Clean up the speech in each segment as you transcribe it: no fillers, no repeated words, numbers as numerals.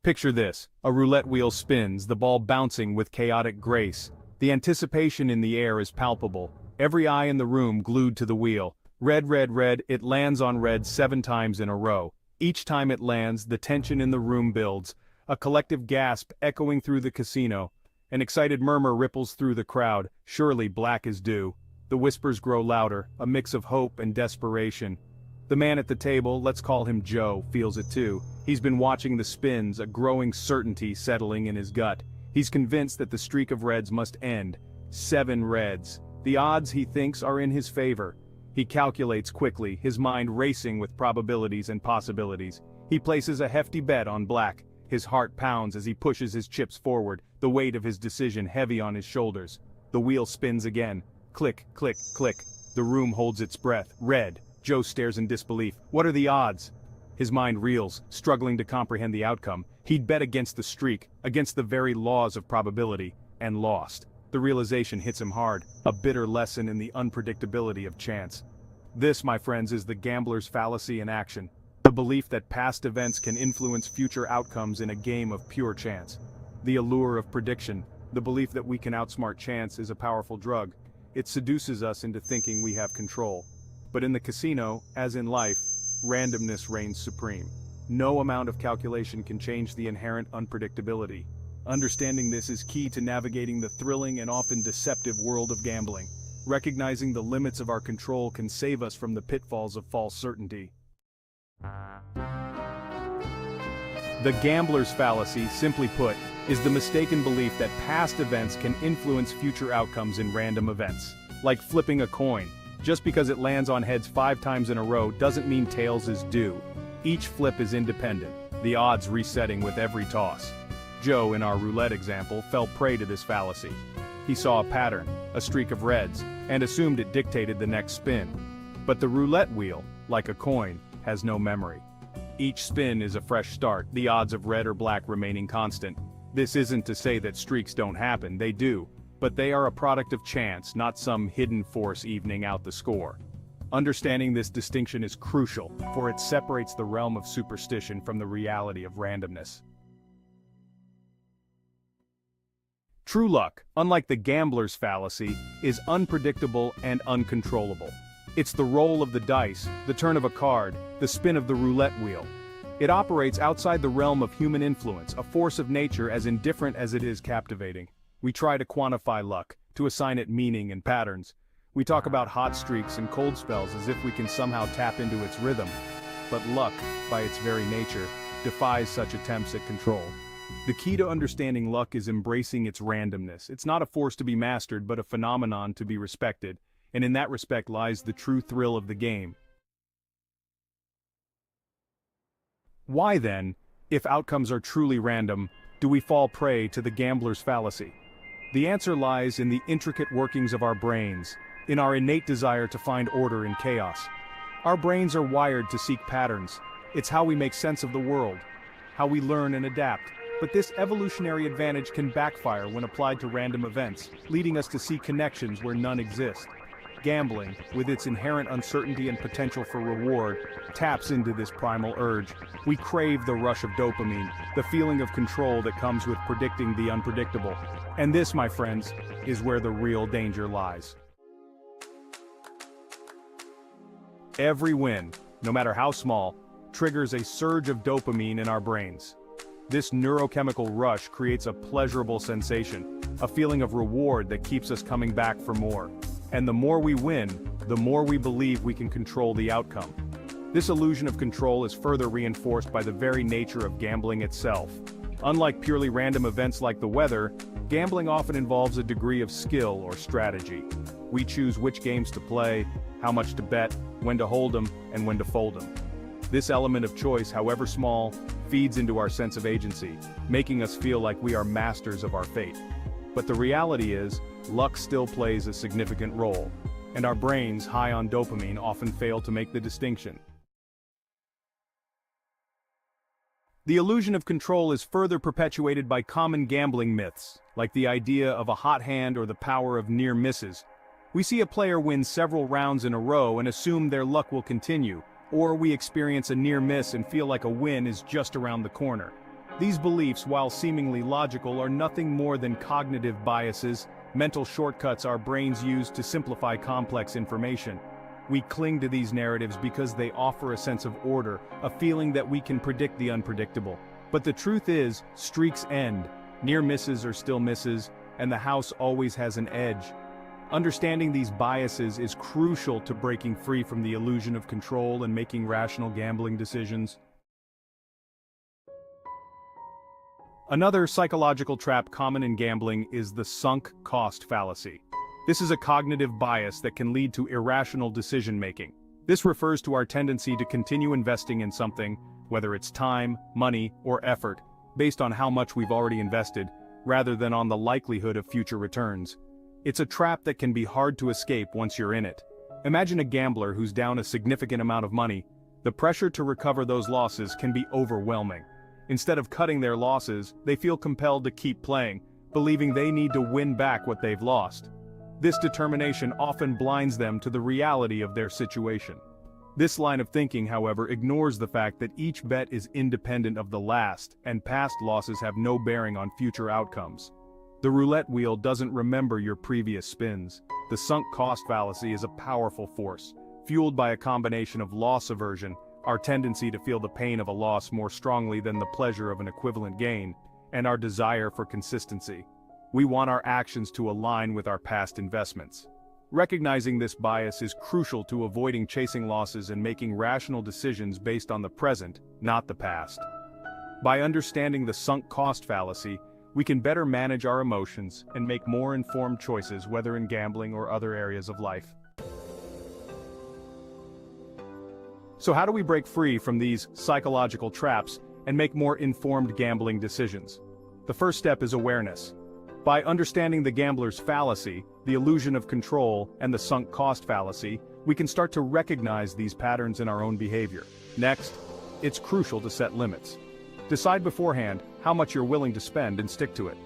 Picture this, a roulette wheel spins, the ball bouncing with chaotic grace. The anticipation in the air is palpable, every eye in the room glued to the wheel. Red, red, red, it lands on red 7 times in a row. Each time it lands, the tension in the room builds, a collective gasp echoing through the casino. An excited murmur ripples through the crowd, surely black is due. The whispers grow louder, a mix of hope and desperation. The man at the table, let's call him Joe, feels it too. He's been watching the spins, a growing certainty settling in his gut. He's convinced that the streak of reds must end. 7 reds. The odds, he thinks, are in his favor. He calculates quickly, his mind racing with probabilities and possibilities. He places a hefty bet on black. His heart pounds as he pushes his chips forward, the weight of his decision heavy on his shoulders. The wheel spins again. Click, click, click. The room holds its breath. Red. Joe stares in disbelief. What are the odds? His mind reels, struggling to comprehend the outcome. He'd bet against the streak, against the very laws of probability, and lost. The realization hits him hard, a bitter lesson in the unpredictability of chance. This, my friends, is the gambler's fallacy in action. The belief that past events can influence future outcomes in a game of pure chance. The allure of prediction, the belief that we can outsmart chance, is a powerful drug. It seduces us into thinking we have control. But in the casino, as in life, randomness reigns supreme. No amount of calculation can change the inherent unpredictability. Understanding this is key to navigating the thrilling and often deceptive world of gambling. Recognizing the limits of our control can save us from the pitfalls of false certainty. The gambler's fallacy, simply put, is the mistaken belief that past events can influence future outcomes in random events. Like flipping a coin. Just because it lands on heads 5 times in a row doesn't mean tails is due. Each flip is independent, the odds resetting with every toss. Joe, in our roulette example, fell prey to this fallacy. He saw a pattern, a streak of reds, and assumed it dictated the next spin. But the roulette wheel, like a coin, has no memory. Each spin is a fresh start, the odds of red or black remaining constant. This isn't to say that streaks don't happen, they do. But they are a product of chance, not some hidden force evening out the score. Understanding this distinction is crucial, for it separates the realm of superstition from the reality of randomness. True luck, unlike the gambler's fallacy, is unpredictable and uncontrollable. It's the roll of the dice, the turn of a card, the spin of the roulette wheel. It operates outside the realm of human influence, a force of nature as indifferent as it is captivating. We try to quantify luck, to assign it meaning and patterns. We talk about hot streaks and cold spells as if we can somehow tap into its rhythm. But luck, by its very nature, defies such attempts at control. The key to understanding luck is embracing its randomness. It's not a force to be mastered, but a phenomenon to be respected. And in that respect lies the true thrill of the game. Why then, if outcomes are truly random, do we fall prey to the gambler's fallacy? The answer lies in the intricate workings of our brains, in our innate desire to find order in chaos. Our brains are wired to seek patterns. It's how we make sense of the world, how we learn and adapt. But this evolutionary advantage can backfire when applied to random events, leading us to see connections where none exist. Gambling, with its inherent uncertainty and potential for reward, taps into this primal urge. We crave the rush of dopamine, the feeling of control that comes with predicting the unpredictable. And this, my friends, is where the real danger lies. Every win, no matter how small, triggers a surge of dopamine in our brains. This neurochemical rush creates a pleasurable sensation, a feeling of reward that keeps us coming back for more. And the more we win, the more we believe we can control the outcome. This illusion of control is further reinforced by the very nature of gambling itself. Unlike purely random events like the weather, gambling often involves a degree of skill or strategy. We choose which games to play, how much to bet, when to hold them, and when to fold them. This element of choice, however small, feeds into our sense of agency, making us feel like we are masters of our fate. But the reality is, luck still plays a significant role, and our brains, high on dopamine, often fail to make the distinction. The illusion of control is further perpetuated by common gambling myths, like the idea of a hot hand or the power of near misses. We see a player win several rounds in a row and assume their luck will continue, or we experience a near miss and feel like a win is just around the corner. These beliefs, while seemingly logical, are nothing more than cognitive biases, mental shortcuts our brains use to simplify complex information. We cling to these narratives because they offer a sense of order, a feeling that we can predict the unpredictable. But the truth is, streaks end, near misses are still misses, and the house always has an edge. Understanding these biases is crucial to breaking free from the illusion of control and making rational gambling decisions. Another psychological trap common in gambling is the sunk cost fallacy. This is a cognitive bias that can lead to irrational decision-making. This refers to our tendency to continue investing in something, whether it's time, money, or effort, based on how much we've already invested, rather than on the likelihood of future returns. It's a trap that can be hard to escape once you're in it. Imagine a gambler who's down a significant amount of money. The pressure to recover those losses can be overwhelming. Instead of cutting their losses, they feel compelled to keep playing, believing they need to win back what they've lost. This determination often blinds them to the reality of their situation. This line of thinking, however, ignores the fact that each bet is independent of the last, and past losses have no bearing on future outcomes. The roulette wheel doesn't remember your previous spins. The sunk cost fallacy is a powerful force, fueled by a combination of loss aversion, our tendency to feel the pain of a loss more strongly than the pleasure of an equivalent gain, and our desire for consistency. We want our actions to align with our past investments. Recognizing this bias is crucial to avoiding chasing losses and making rational decisions based on the present, not the past. By understanding the sunk cost fallacy, we can better manage our emotions and make more informed choices, whether in gambling or other areas of life. So how do we break free from these psychological traps and make more informed gambling decisions? The first step is awareness. By understanding the gambler's fallacy, the illusion of control, and the sunk cost fallacy, we can start to recognize these patterns in our own behavior. Next, it's crucial to set limits. Decide beforehand how much you're willing to spend and stick to it.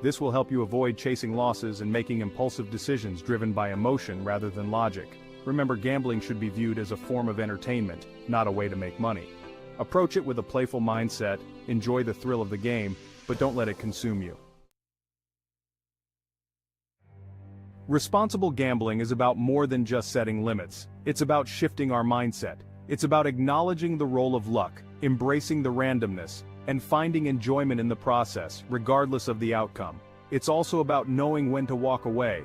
This will help you avoid chasing losses and making impulsive decisions driven by emotion rather than logic. Remember, gambling should be viewed as a form of entertainment, not a way to make money. Approach it with a playful mindset, enjoy the thrill of the game, but don't let it consume you. Responsible gambling is about more than just setting limits. It's about shifting our mindset. It's about acknowledging the role of luck, embracing the randomness, and finding enjoyment in the process, regardless of the outcome. It's also about knowing when to walk away.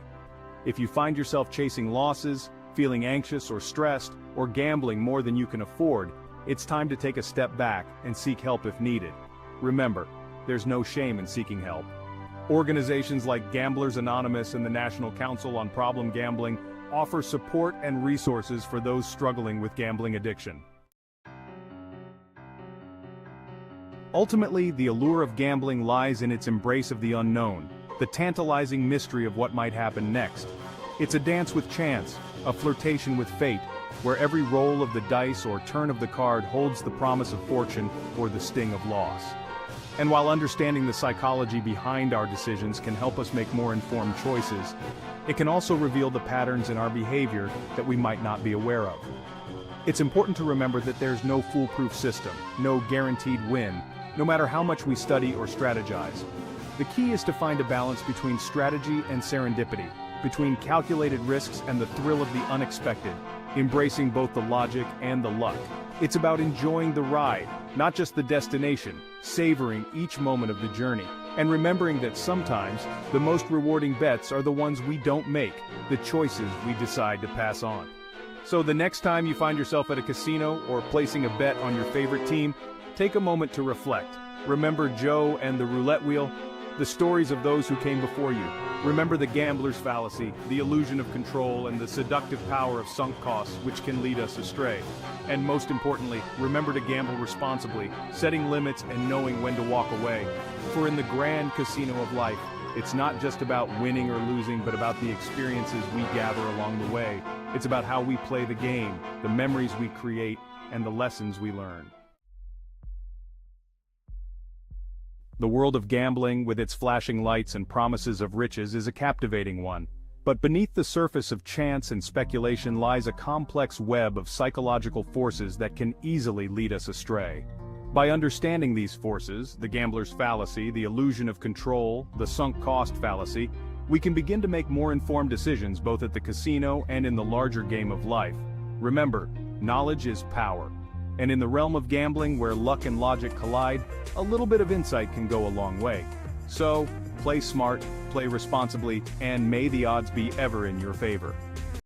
If you find yourself chasing losses, feeling anxious or stressed, or gambling more than you can afford, it's time to take a step back and seek help if needed. Remember, there's no shame in seeking help. Organizations like Gamblers Anonymous and the National Council on Problem Gambling offer support and resources for those struggling with gambling addiction. Ultimately, the allure of gambling lies in its embrace of the unknown, the tantalizing mystery of what might happen next. It's a dance with chance, a flirtation with fate, where every roll of the dice or turn of the card holds the promise of fortune or the sting of loss. And while understanding the psychology behind our decisions can help us make more informed choices, it can also reveal the patterns in our behavior that we might not be aware of. It's important to remember that there's no foolproof system, no guaranteed win, no matter how much we study or strategize. The key is to find a balance between strategy and serendipity, between calculated risks and the thrill of the unexpected, embracing both the logic and the luck. It's about enjoying the ride, not just the destination, savoring each moment of the journey, and remembering that sometimes the most rewarding bets are the ones we don't make, the choices we decide to pass on. So the next time you find yourself at a casino or placing a bet on your favorite team, take a moment to reflect. Remember Joe and the roulette wheel, the stories of those who came before you. Remember the gambler's fallacy, the illusion of control, and the seductive power of sunk costs, which can lead us astray. And most importantly, remember to gamble responsibly, setting limits and knowing when to walk away. For in the grand casino of life, it's not just about winning or losing, but about the experiences we gather along the way. It's about how we play the game, the memories we create, and the lessons we learn. The world of gambling, with its flashing lights and promises of riches, is a captivating one. But beneath the surface of chance and speculation lies a complex web of psychological forces that can easily lead us astray. By understanding these forces, the gambler's fallacy, the illusion of control, the sunk cost fallacy, we can begin to make more informed decisions both at the casino and in the larger game of life. Remember, knowledge is power. And in the realm of gambling where luck and logic collide, a little bit of insight can go a long way. So, play smart, play responsibly, and may the odds be ever in your favor.